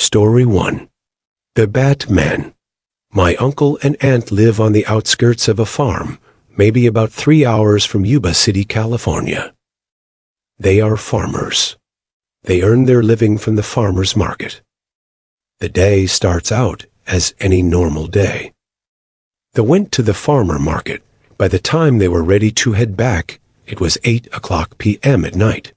Story 1. The Batman. My uncle and aunt live on the outskirts of a farm, maybe about 3 hours from Yuba City, California. They are farmers. They earn their living from the farmer's market. The day starts out as any normal day. They went to the farmer market. By the time they were ready to head back, it was 8:00 p.m. at night.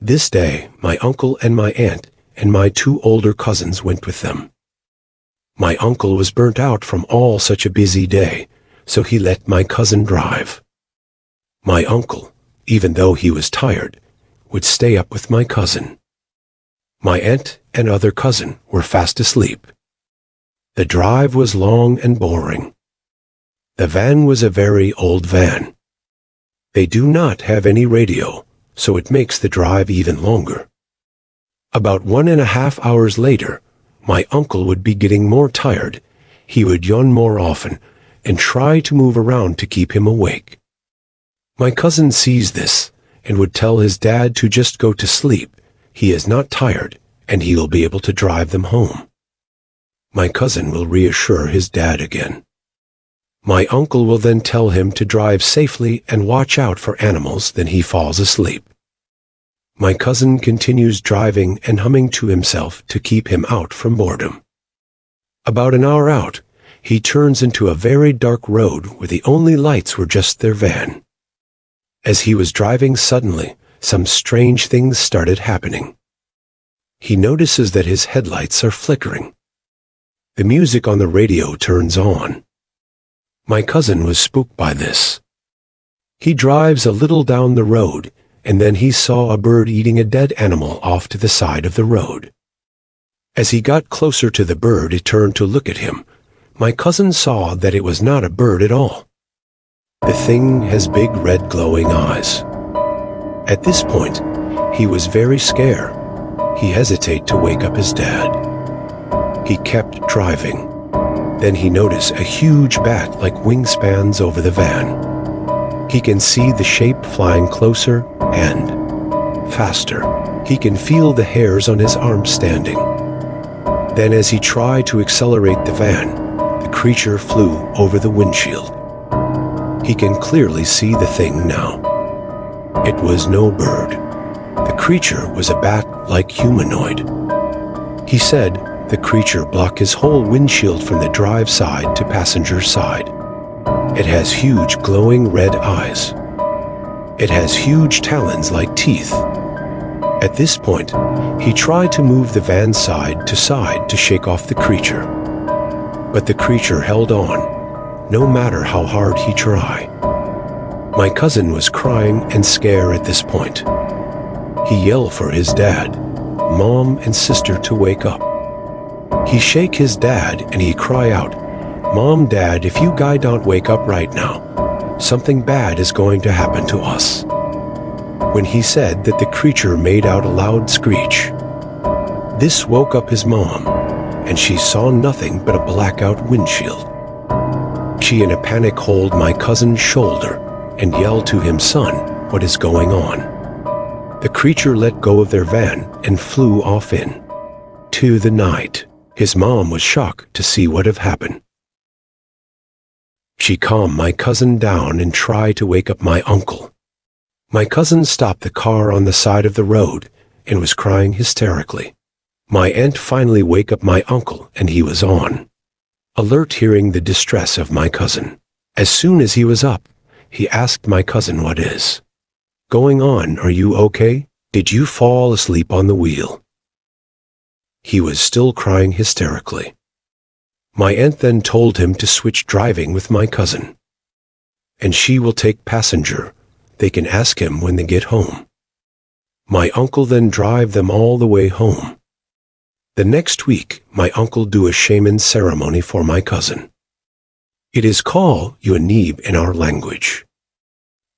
This day, my uncle and my aunt and my 2 older cousins went with them. My uncle was burnt out from all such a busy day, so he let my cousin drive. My uncle, even though he was tired, would stay up with my cousin. My aunt and other cousin were fast asleep. The drive was long and boring. The van was a very old van. They do not have any radio, so it makes the drive even longer. About 1.5 hours later, my uncle would be getting more tired. He would yawn more often and try to move around to keep him awake. My cousin sees this and would tell his dad to just go to sleep. He is not tired and he will be able to drive them home. My cousin will reassure his dad again. My uncle will then tell him to drive safely and watch out for animals, then he falls asleep. My cousin continues driving and humming to himself to keep him out from boredom. About an hour out, he turns into a very dark road where the only lights were just their van. As he was driving suddenly, some strange things started happening. He notices that his headlights are flickering. The music on the radio turns on. My cousin was spooked by this. He drives a little down the road, and then he saw a bird eating a dead animal off to the side of the road. As he got closer to the bird, it turned to look at him. My cousin saw that it was not a bird at all. The thing has big red glowing eyes. At this point, he was very scared. He hesitated to wake up his dad. He kept driving. Then he noticed a huge bat like wingspans over the van. He can see the shape flying closer and faster. He can feel the hairs on his arms standing. Then as he tried to accelerate the van, the creature flew over the windshield. He can clearly see the thing now. It was no bird. The creature was a bat-like humanoid. He said the creature blocked his whole windshield from the drive side to passenger side. It has huge glowing red eyes. It has huge talons like teeth. At this point, he tried to move the van side to shake off the creature. But the creature held on, no matter how hard he tried. My cousin was crying and scared at this point. He yelled for his dad, mom, and sister to wake up. He shake his dad and he cry out, "Mom, Dad, if you guys don't wake up right now, something bad is going to happen to us." When he said that, the creature made out a loud screech. This woke up his mom, and she saw nothing but a blackout windshield. She in a panic hold my cousin's shoulder and yelled to him, "Son, what is going on?" The creature let go of their van and flew off into the night. His mom was shocked to see what had happened. She calmed my cousin down and tried to wake up my uncle. My cousin stopped the car on the side of the road and was crying hysterically. My aunt finally wake up my uncle and he was on alert, hearing the distress of my cousin. As soon as he was up, he asked my cousin, "What is going on? Are you okay? Did you fall asleep on the wheel?" He was still crying hysterically. My aunt then told him to switch driving with my cousin, and she will take passenger. They can ask him when they get home. My uncle then drive them all the way home. The next week, my uncle do a shaman ceremony for my cousin. It is called Yunib in our language.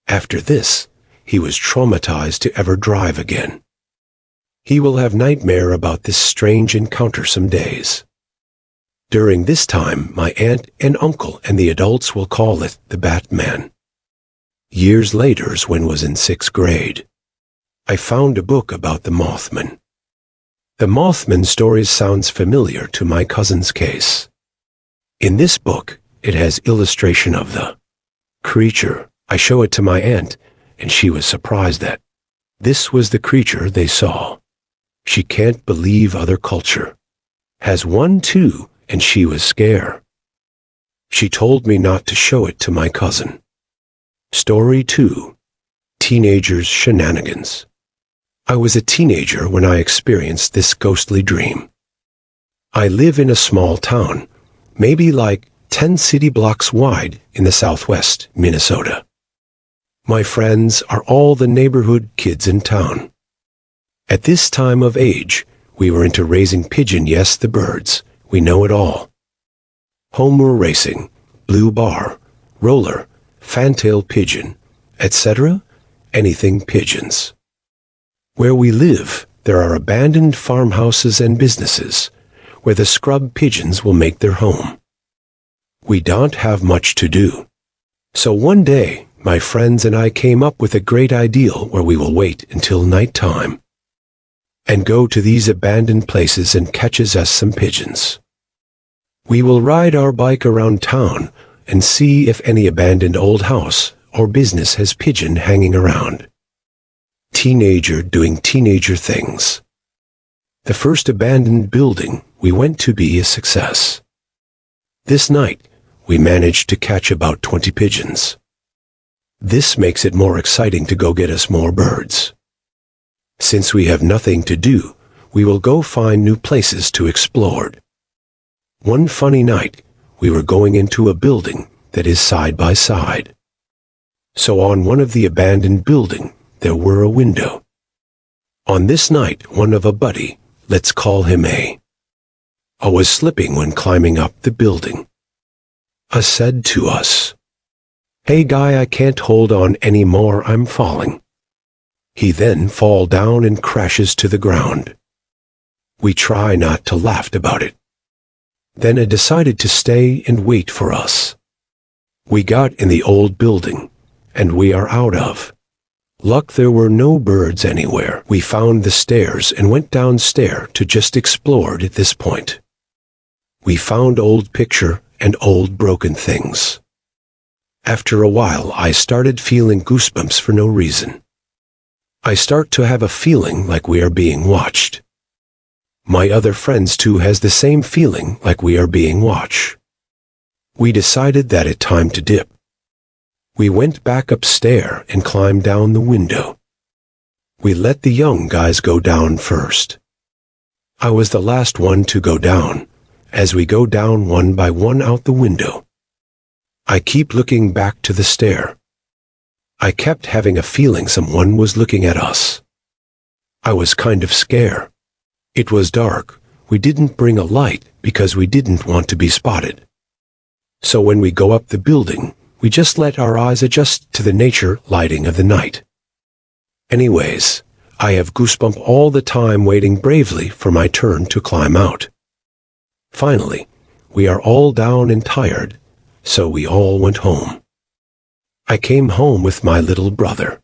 After this, he was traumatized to ever drive again. He will have nightmare about this strange encounter some days. During this time, my aunt and uncle and the adults will call it the Batman. Years later, when was in 6th grade, I found a book about the Mothman. The Mothman stories sounds familiar to my cousin's case. In this book, it has illustration of the creature. I show it to my aunt, and she was surprised that this was the creature they saw. She can't believe other culture has one too, and she was scared. She told me not to show it to my cousin. Story 2. Teenagers' Shenanigans. I was a teenager when I experienced this ghostly dream. I live in a small town, maybe like 10 city blocks wide in the southwest, Minnesota. My friends are all the neighborhood kids in town. At this time of age, we were into raising pigeon, yes, the birds. We know it all. Homer racing, blue bar, roller, fantail pigeon, etc., anything pigeons. Where we live, there are abandoned farmhouses and businesses where the scrub pigeons will make their home. We don't have much to do. So one day, my friends and I came up with a great idea where we will wait until night time and go to these abandoned places and catches us some pigeons. We will ride our bike around town and see if any abandoned old house or business has pigeon hanging around. Teenager doing teenager things. The first abandoned building we went to be a success. This night, we managed to catch about 20 pigeons. This makes it more exciting to go get us more birds. Since we have nothing to do, we will go find new places to explore. One funny night, we were going into a building that is side by side. So on one of the abandoned building, there were a window. On this night, one of a buddy, let's call him A, was slipping when climbing up the building. Said to us, "Hey guy, I can't hold on anymore, I'm falling." He then fall down and crashes to the ground. We try not to laugh about it. Then I decided to stay and wait for us. We got in the old building, and we are out of luck. There were no birds anywhere. We found the stairs and went downstairs to just explore at this point. We found old picture and old broken things. After a while, I started feeling goosebumps for no reason. I start to have a feeling like we are being watched. My other friends too has the same feeling like we are being watched. We decided that it's time to dip. We went back upstairs and climbed down the window. We let the young guys go down first. I was the last one to go down, as we go down one by one out the window. I keep looking back to the stair. I kept having a feeling someone was looking at us. I was kind of scared. It was dark. We didn't bring a light because we didn't want to be spotted. So when we go up the building, we just let our eyes adjust to the nature lighting of the night. Anyways, I have goosebumps all the time waiting bravely for my turn to climb out. Finally, we are all down and tired, so we all went home. I came home with my little brother.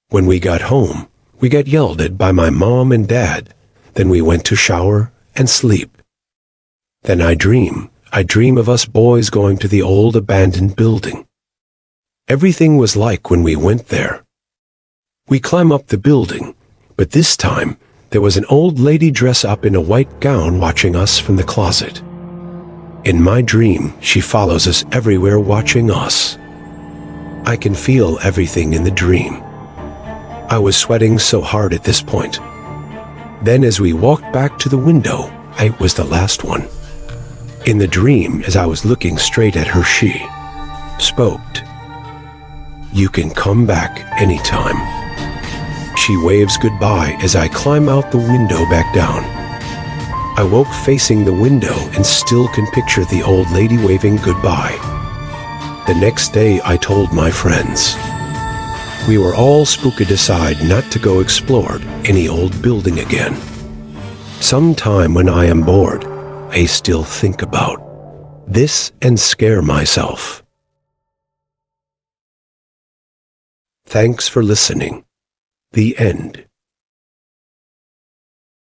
When we got home, we got yelled at by my mom and dad. Then we went to shower and sleep. Then I dream of us boys going to the old abandoned building. Everything was like when we went there. We climb up the building, but this time there was an old lady dressed up in a white gown watching us from the closet. In my dream, she follows us everywhere watching us. I can feel everything in the dream. I was sweating so hard at this point. Then as we walked back to the window, I was the last one. In the dream, as I was looking straight at her, she spoke. "You can come back anytime." She waves goodbye as I climb out the window back down. I woke facing the window and still can picture the old lady waving goodbye. The next day I told my friends. We were all spooked aside not to go explore any old building again. Sometime when I am bored, I still think about this and scare myself. Thanks for listening. The end.